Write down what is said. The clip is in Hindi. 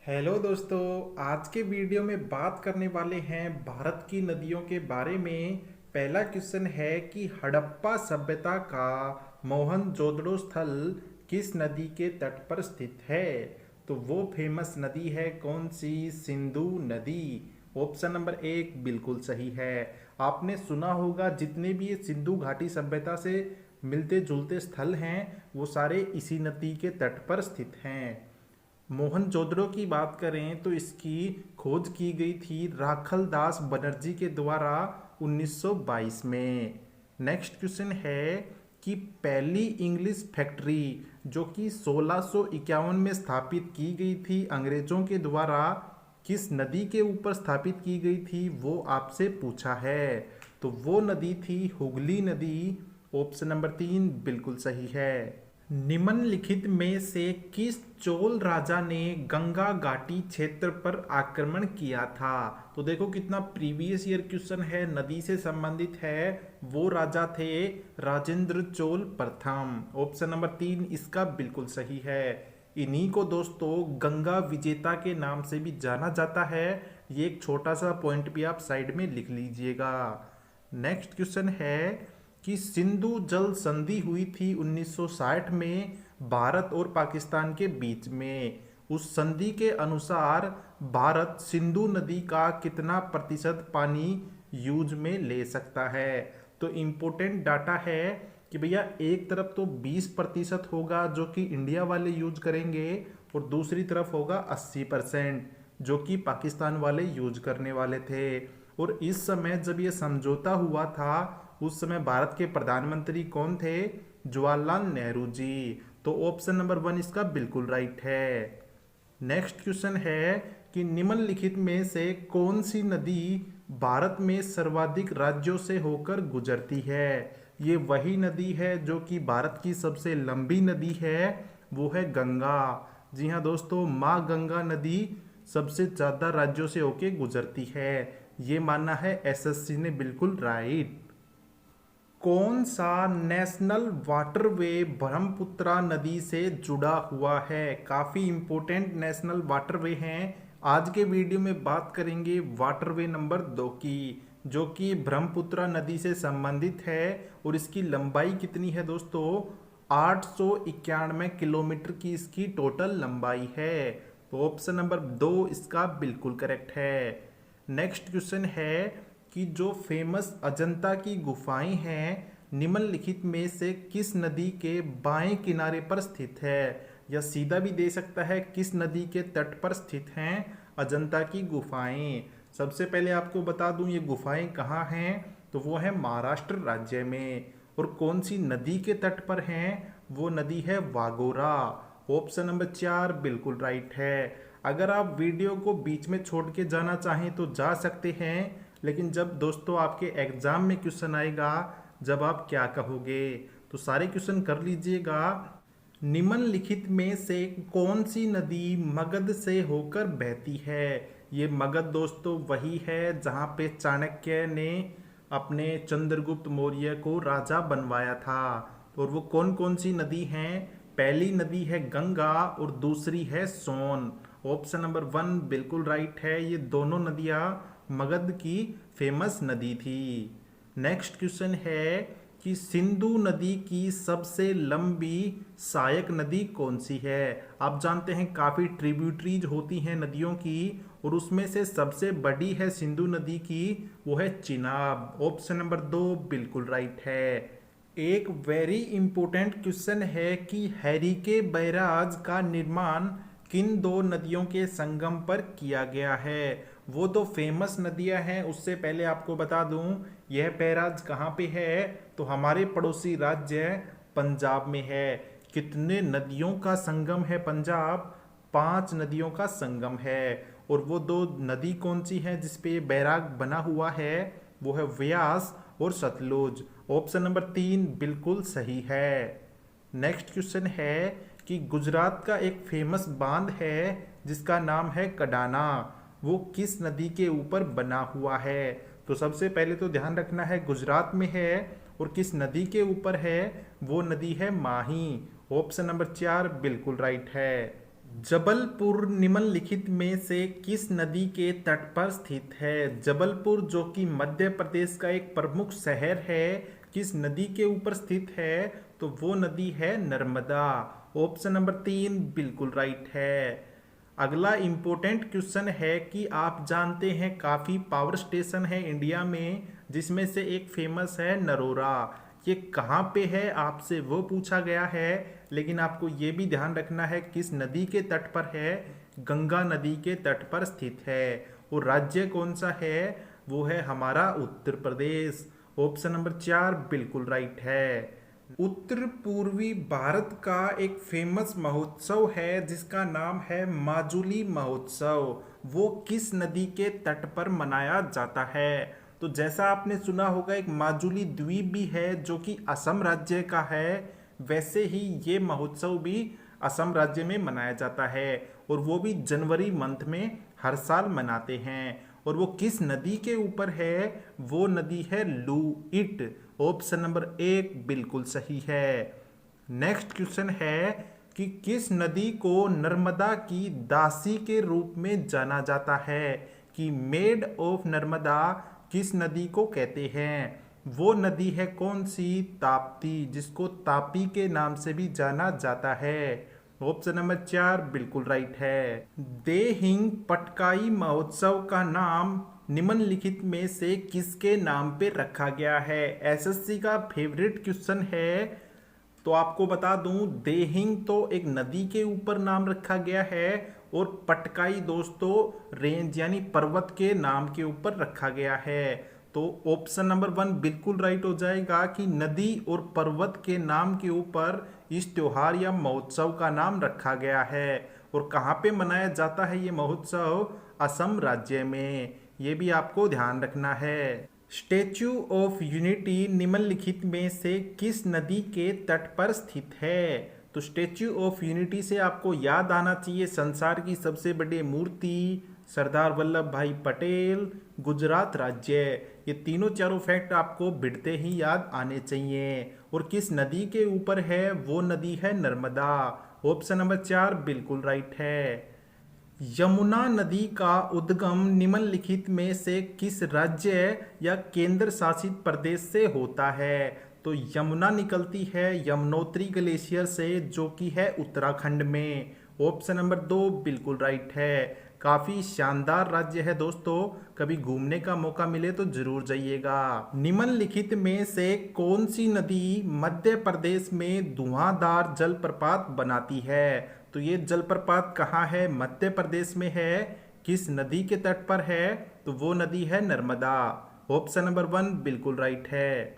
हेलो दोस्तों। आज के वीडियो में बात करने वाले हैं भारत की नदियों के बारे में। पहला क्वेश्चन है कि हड़प्पा सभ्यता का मोहनजोदड़ो स्थल किस नदी के तट पर स्थित है। तो वो फेमस नदी है कौन सी? सिंधु नदी। ऑप्शन नंबर एक बिल्कुल सही है। आपने सुना होगा जितने भी ये सिंधु घाटी सभ्यता से मिलते जुलते स्थल हैं वो सारे इसी नदी के तट पर स्थित हैं। मोहनजोदड़ो की बात करें तो इसकी खोज की गई थी राखल दास बनर्जी के द्वारा 1922 में। नेक्स्ट क्वेश्चन है कि पहली इंग्लिश फैक्ट्री जो कि 1651 में स्थापित की गई थी अंग्रेजों के द्वारा किस नदी के ऊपर स्थापित की गई थी वो आपसे पूछा है। तो वो नदी थी हुगली नदी। ऑप्शन नंबर तीन बिल्कुल सही है। निम्नलिखित में से किस चोल राजा ने गंगा घाटी क्षेत्र पर आक्रमण किया था? तो देखो कितना प्रीवियस ईयर क्वेश्चन है, नदी से संबंधित है। वो राजा थे राजेंद्र चोल प्रथम। ऑप्शन नंबर तीन इसका बिल्कुल सही है। इन्हीं को दोस्तों गंगा विजेता के नाम से भी जाना जाता है। ये एक छोटा सा पॉइंट भी आप साइड में लिख लीजिएगा। नेक्स्ट क्वेश्चन है कि सिंधु जल संधि हुई थी 1960 में भारत और पाकिस्तान के बीच में। उस संधि के अनुसार भारत सिंधु नदी का कितना प्रतिशत पानी यूज में ले सकता है? तो इम्पोर्टेंट डाटा है कि भैया एक तरफ तो 20% होगा जो कि इंडिया वाले यूज करेंगे और दूसरी तरफ होगा 80% जो कि पाकिस्तान वाले यूज करने वाले थे। और इस समय जब ये समझौता हुआ था उस समय भारत के प्रधानमंत्री कौन थे? जवाहरलाल नेहरू जी। तो ऑप्शन नंबर वन इसका बिल्कुल राइट है। नेक्स्ट क्वेश्चन है कि निम्नलिखित में से कौन सी नदी भारत में सर्वाधिक राज्यों से होकर गुजरती है? ये वही नदी है जो कि भारत की सबसे लंबी नदी है, वो है गंगा। जी हाँ दोस्तों, माँ गंगा नदी सबसे ज्यादा राज्यों से होके गुजरती है। ये मानना है एसएससी ने बिल्कुल राइट। कौन सा नेशनल वाटरवे ब्रह्मपुत्रा नदी से जुड़ा हुआ है? काफ़ी इंपॉर्टेंट नेशनल वाटरवे हैं। आज के वीडियो में बात करेंगे वाटरवे नंबर 2 की जो कि ब्रह्मपुत्रा नदी से संबंधित है। और इसकी लंबाई कितनी है दोस्तों? 891 किलोमीटर की इसकी टोटल लंबाई है। तो ऑप्शन नंबर 2 इसका बिल्कुल करेक्ट है। नेक्स्ट क्वेश्चन है कि जो फेमस अजंता की गुफाएं हैं निम्नलिखित में से किस नदी के बाएं किनारे पर स्थित है? या सीधा भी दे सकता है किस नदी के तट पर स्थित हैं अजंता की गुफाएं? सबसे पहले आपको बता दूं ये गुफाएं कहाँ हैं। तो वो है महाराष्ट्र राज्य में। और कौन सी नदी के तट पर हैं? वो नदी है वागोरा। ऑप्शन नंबर 4 बिल्कुल राइट है। अगर आप वीडियो को बीच में छोड़ के जाना चाहें तो जा सकते हैं, लेकिन जब दोस्तों आपके एग्जाम में क्वेश्चन आएगा जब आप क्या कहोगे तो सारे क्वेश्चन कर लीजिएगा। निम्नलिखित में से कौन सी नदी मगध से होकर बहती है? ये मगध दोस्तों वही है जहाँ पे चाणक्य ने अपने चंद्रगुप्त मौर्य को राजा बनवाया था। और वो कौन कौन सी नदी हैं? पहली नदी है गंगा और दूसरी है सोन। ऑप्शन नंबर 1 बिल्कुल राइट है। ये दोनों नदियाँ मगध की फेमस नदी थी। नेक्स्ट क्वेश्चन है कि सिंधु नदी की सबसे लंबी सहायक नदी कौन सी है? आप जानते हैं काफ़ी ट्रिब्यूटरीज होती हैं नदियों की और उसमें से सबसे बड़ी है सिंधु नदी की, वो है चिनाब। ऑप्शन नंबर 2 बिल्कुल राइट है। एक वेरी इंपॉर्टेंट क्वेश्चन है कि हैरिके बैराज का निर्माण किन दो नदियों के संगम पर किया गया है? वो दो फेमस नदियां हैं। उससे पहले आपको बता दूं यह बैराज कहाँ पे है? तो हमारे पड़ोसी राज्य पंजाब में है। कितने नदियों का संगम है पंजाब? 5 नदियों का संगम है। और वो दो नदी कौन सी है जिसपे ये बैराग बना हुआ है? वो है व्यास और सतलुज। ऑप्शन नंबर 3 बिल्कुल सही है। नेक्स्ट क्वेश्चन है कि गुजरात का एक फेमस बांध है जिसका नाम है कडाना, वो किस नदी के ऊपर बना हुआ है? तो सबसे पहले तो ध्यान रखना है गुजरात में है और किस नदी के ऊपर है? वो नदी है माही। ऑप्शन नंबर 4 बिल्कुल राइट है। जबलपुर निम्नलिखित में से किस नदी के तट पर स्थित है? जबलपुर जो कि मध्य प्रदेश का एक प्रमुख शहर है, किस नदी के ऊपर स्थित है? तो वो नदी है नर्मदा। ऑप्शन नंबर 3 बिल्कुल राइट है। अगला इम्पोर्टेंट क्वेश्चन है कि आप जानते हैं काफ़ी पावर स्टेशन है इंडिया में, जिसमें से एक फेमस है नरोरा। ये कहाँ पे है आपसे वो पूछा गया है, लेकिन आपको ये भी ध्यान रखना है किस नदी के तट पर है। गंगा नदी के तट पर स्थित है। और राज्य कौन सा है? वो है हमारा उत्तर प्रदेश। ऑप्शन नंबर 4 बिल्कुल राइट है। उत्तर पूर्वी भारत का एक फेमस महोत्सव है जिसका नाम है माजुली महोत्सव। वो किस नदी के तट पर मनाया जाता है? तो जैसा आपने सुना होगा एक माजुली द्वीप भी है जो कि असम राज्य का है, वैसे ही ये महोत्सव भी असम राज्य में मनाया जाता है और वो भी जनवरी मंथ में हर साल मनाते हैं। और वो किस नदी के ऊपर है? वो नदी है लुइट। ऑप्शन नंबर 1 बिल्कुल सही है। नेक्स्ट क्वेश्चन है कि किस नदी को नर्मदा की दासी के रूप में जाना जाता है? कि मेड ऑफ नर्मदा किस नदी को कहते हैं? वो नदी है कौन सी? ताप्ती, जिसको तापी के नाम से भी जाना जाता है। ऑप्शन नंबर 4 बिल्कुल राइट है। देहिंग पटकाई महोत्सव का नाम निम्नलिखित में से किसके नाम पे रखा गया है? एसएससी का फेवरेट क्वेश्चन है। तो आपको बता दूं, देहिंग तो एक नदी के ऊपर नाम रखा गया है और पटकाई दोस्तों रेंज यानी पर्वत के नाम के ऊपर रखा गया है। तो ऑप्शन नंबर 1 बिल्कुल राइट हो जाएगा कि नदी और पर्वत के नाम के ऊपर इस त्योहार या महोत्सव का नाम रखा गया है। और कहाँ पे मनाया जाता है ये महोत्सव? असम राज्य में। ये भी आपको ध्यान रखना है। स्टेच्यू ऑफ यूनिटी निम्नलिखित में से किस नदी के तट पर स्थित है? तो स्टेच्यू ऑफ यूनिटी से आपको याद आना चाहिए संसार की सबसे बड़ी मूर्ति सरदार वल्लभ भाई पटेल, गुजरात राज्य। ये तीनों चारों फैक्ट आपको बिड़ते ही याद आने चाहिए। और किस नदी के ऊपर है? वो नदी है नर्मदा। ऑप्शन नंबर 4 बिल्कुल राइट है। यमुना नदी का उद्गम निम्नलिखित में से किस राज्य या केंद्र शासित प्रदेश से होता है? तो यमुना निकलती है यमुनोत्री ग्लेशियर से, जो कि है उत्तराखंड में। ऑप्शन नंबर 2 बिल्कुल राइट है। काफी शानदार राज्य है दोस्तों, कभी घूमने का मौका मिले तो जरूर जाइएगा। निम्नलिखित में से कौन सी नदी मध्य प्रदेश में धुआंधार जलप्रपात बनाती है? तो ये जलप्रपात कहाँ है? मध्य प्रदेश में है। किस नदी के तट पर है? तो वो नदी है नर्मदा। ऑप्शन नंबर 1 बिल्कुल राइट है।